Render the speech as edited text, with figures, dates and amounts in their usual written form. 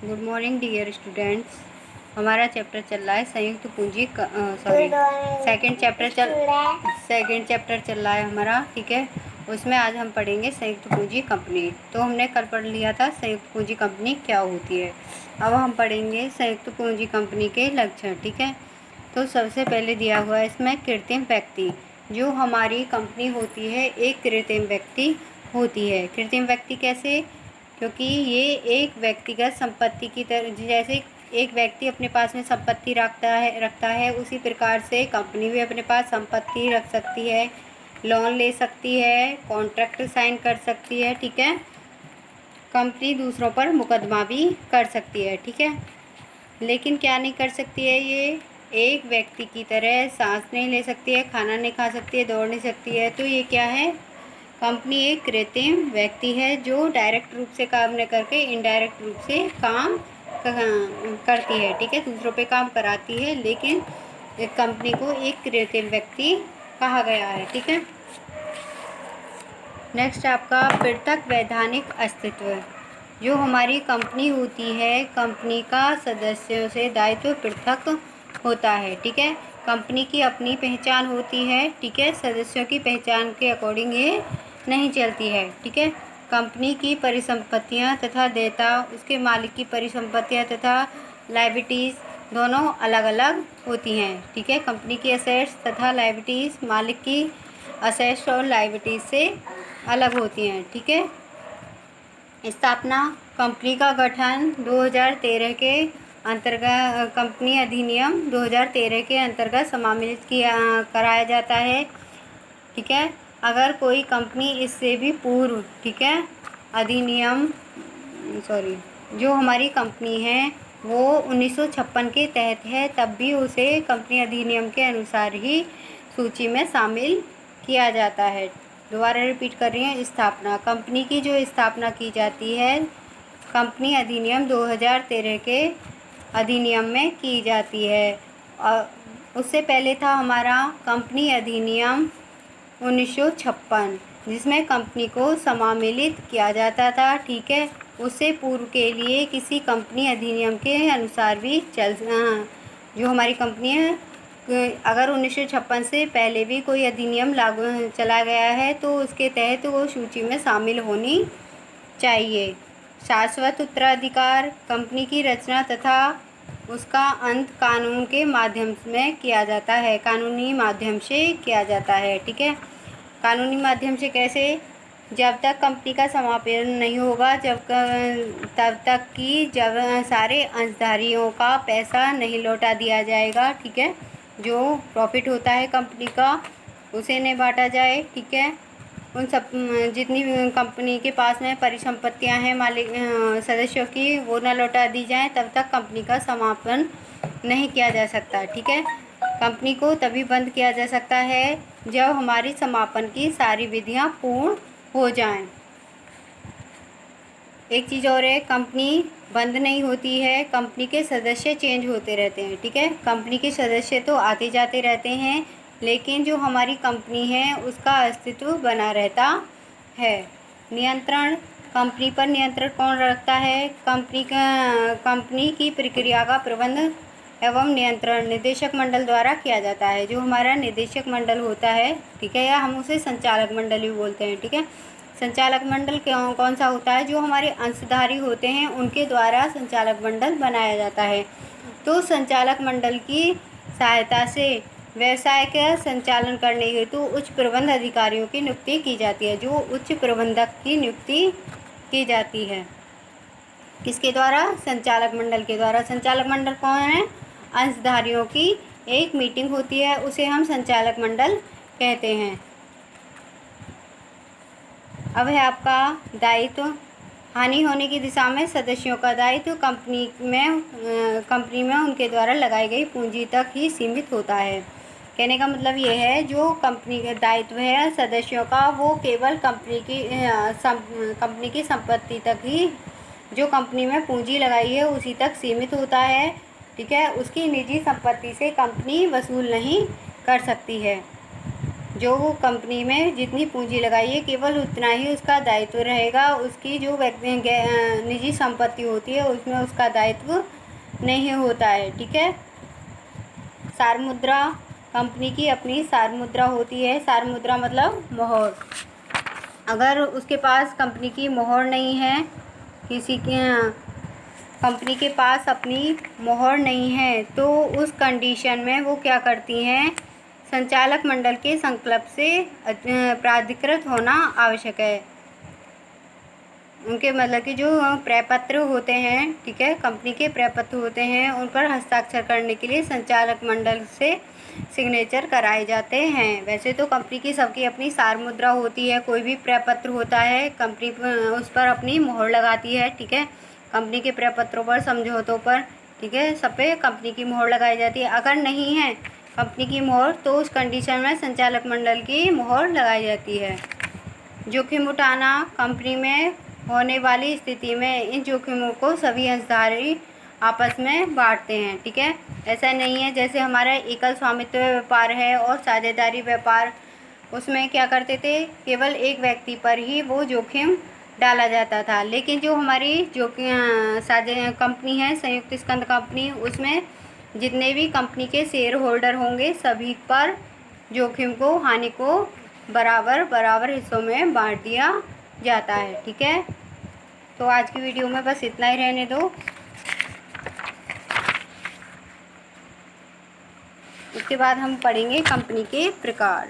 Good morning dear students. हमारा chapter चल रहा है संयुक्त पूंजी सेकंड चैप्टर चल रहा है हमारा, ठीक है। उसमें आज हम पढ़ेंगे संयुक्त पूंजी कंपनी। तो हमने कल पढ़ लिया था संयुक्त पूंजी कंपनी क्या होती है। अब हम पढ़ेंगे संयुक्त पूंजी कंपनी के लक्षण, ठीक है। तो सबसे पहले दिया हुआ है इसमें कृत्रिम व्यक्ति। जो हमारी कंपनी होती है एक कृत्रिम व्यक्ति होती है। कृत्रिम व्यक्ति कैसे? क्योंकि ये एक व्यक्तिगत संपत्ति की तरह, जैसे एक व्यक्ति अपने पास में संपत्ति रखता है उसी प्रकार से कंपनी भी अपने पास संपत्ति रख सकती है, लोन ले सकती है, कॉन्ट्रैक्ट साइन कर सकती है, ठीक है। कंपनी दूसरों पर मुकदमा भी कर सकती है, ठीक है। लेकिन क्या नहीं कर सकती है? ये एक व्यक्ति की तरह सांस नहीं ले सकती है, खाना नहीं खा सकती है, दौड़ नहीं सकती है। तो ये क्या है? कंपनी एक कृत्रिम व्यक्ति है जो डायरेक्ट रूप से काम न करके इनडायरेक्ट रूप से काम करती है, ठीक है। दूसरों पे काम कराती है, लेकिन एक कंपनी को एक कृत्रिम व्यक्ति कहा गया है, ठीक है। नेक्स्ट आपका पृथक वैधानिक अस्तित्व। जो हमारी कंपनी होती है, कंपनी का सदस्यों से दायित्व पृथक होता है, ठीक है। कंपनी की अपनी पहचान होती है, ठीक है। सदस्यों की पहचान के अकॉर्डिंग ये नहीं चलती है, ठीक है। कंपनी की परिसंपत्तियां तथा देयता, उसके मालिक की परिसंपत्तियां तथा लायबिलिटीज़ दोनों अलग अलग होती हैं, ठीक है। कंपनी की असेट्स तथा लायबिलिटीज़ मालिक की असेट्स और लायबिलिटीज़ से अलग होती हैं, ठीक है। स्थापना। कंपनी का गठन 2013 के अंतर्गत कंपनी अधिनियम 2013 के अंतर्गत सम्मिलित कराया जाता है, ठीक है। अगर कोई कंपनी इससे भी पूर्व, ठीक है, अधिनियम जो हमारी कंपनी है वो 1956 के तहत है, तब भी उसे कंपनी अधिनियम के अनुसार ही सूची में शामिल किया जाता है। दोबारा रिपीट कर रही हैं। स्थापना। कंपनी की जो स्थापना की जाती है कंपनी अधिनियम 2013 के अधिनियम में की जाती है। और उससे पहले था हमारा कंपनी अधिनियम 1956, जिसमें कंपनी को सम्मिलित किया जाता था, ठीक है। उससे पूर्व के लिए किसी कंपनी अधिनियम के अनुसार भी जो हमारी कंपनी है, अगर 1956 से पहले भी कोई अधिनियम लागू चला गया है तो उसके तहत वो सूची में शामिल होनी चाहिए। शाश्वत उत्तराधिकार। कंपनी की रचना तथा उसका अंत कानून के माध्यम में किया जाता है, कानूनी माध्यम से किया जाता है, ठीक है। कानूनी माध्यम से कैसे? जब तक कंपनी का समापन नहीं होगा, तब तक कि जब सारे अंशधारियों का पैसा नहीं लौटा दिया जाएगा, ठीक है। जो प्रॉफिट होता है कंपनी का उसे नहीं बांटा जाए, ठीक है। उन सब जितनी कंपनी के पास में परिसंपत्तियां हैं मालिक सदस्यों की, वो न लौटा दी जाएं, तब तक कंपनी का समापन नहीं किया जा सकता, ठीक है। कंपनी को तभी बंद किया जा सकता है जब हमारी समापन की सारी विधियां पूर्ण हो जाएं। एक चीज़ और है, कंपनी बंद नहीं होती है, कंपनी के सदस्य चेंज होते रहते हैं, ठीक है। कंपनी के सदस्य तो आते जाते रहते हैं, लेकिन जो हमारी कंपनी है उसका अस्तित्व बना रहता है। नियंत्रण। कंपनी पर नियंत्रण कौन रखता है? कंपनी की प्रक्रिया का प्रबंध एवं नियंत्रण निदेशक मंडल द्वारा किया जाता है। जो हमारा निदेशक मंडल होता है, ठीक है, या हम उसे संचालक मंडल भी बोलते हैं, ठीक है। संचालक मंडल कौन सा होता है? जो हमारे अंशधारी होते हैं उनके द्वारा संचालक मंडल बनाया जाता है। तो संचालक मंडल की सहायता से व्यवसाय का संचालन करने हेतु उच्च प्रबंध अधिकारियों की नियुक्ति की जाती है। जो उच्च प्रबंधक की नियुक्ति की जाती है किसके द्वारा? संचालक मंडल के द्वारा। संचालक मंडल कौन है? अंशधारियों की एक मीटिंग होती है, उसे हम संचालक मंडल कहते हैं। अब है आपका दायित्व। हानि होने की दिशा में सदस्यों का दायित्व कंपनी में उनके द्वारा लगाई गई पूंजी तक ही सीमित होता है। कहने का मतलब ये है, जो कंपनी का दायित्व है सदस्यों का, वो केवल कंपनी की संपत्ति तक ही, जो कंपनी में पूंजी लगाई है उसी तक सीमित होता है, ठीक है। उसकी निजी संपत्ति से कंपनी वसूल नहीं कर सकती है। जो वो कंपनी में जितनी पूंजी लगाई है केवल उतना ही उसका दायित्व रहेगा। उसकी जो निजी संपत्ति होती है उसमें उसका दायित्व नहीं होता है। ठीक है। सार मुद्रा, कंपनी की अपनी सार मुद्रा होती है। सार मुद्रा मतलब मोहर। अगर उसके पास कंपनी की मोहर नहीं है, किसी की कंपनी के पास अपनी मोहर नहीं है, तो उस कंडीशन में वो क्या करती हैं, संचालक मंडल के संकल्प से प्राधिकृत होना आवश्यक है। उनके मतलब कि जो प्रपत्र होते हैं, ठीक है, कंपनी के प्रपत्र होते हैं, उन पर हस्ताक्षर करने के लिए संचालक मंडल से सिग्नेचर कराए जाते हैं। वैसे तो कंपनी की सबकी अपनी सार मुद्रा होती है। कोई भी प्रपत्र होता है कंपनी उस पर अपनी मोहर लगाती है। ठीक है। कंपनी के प्रपत्रों पर, समझौतों पर, ठीक है, सब पे कंपनी की मोहर लगाई जाती है। अगर नहीं है कंपनी की मोहर तो उस कंडीशन में संचालक मंडल की मोहर लगाई जाती है। जोखिम उठाना, कंपनी में होने वाली स्थिति में इन जोखिमों को सभी अंशधारी आपस में बांटते हैं। ठीक है। ऐसा नहीं है जैसे हमारा एकल स्वामित्व व्यापार है और साझेदारी व्यापार, उसमें क्या करते थे, केवल एक व्यक्ति पर ही वो जोखिम डाला जाता था। लेकिन जो हमारी साझे कंपनी है, संयुक्त स्कंध कंपनी, उसमें जितने भी कंपनी के शेयर होल्डर होंगे सभी पर जोखिम को, हानि को बराबर बराबर हिस्सों में बांट दिया जाता है। ठीक है। तो आज की वीडियो में बस इतना ही रहने दो। उसके बाद हम पढ़ेंगे कंपनी के प्रकार।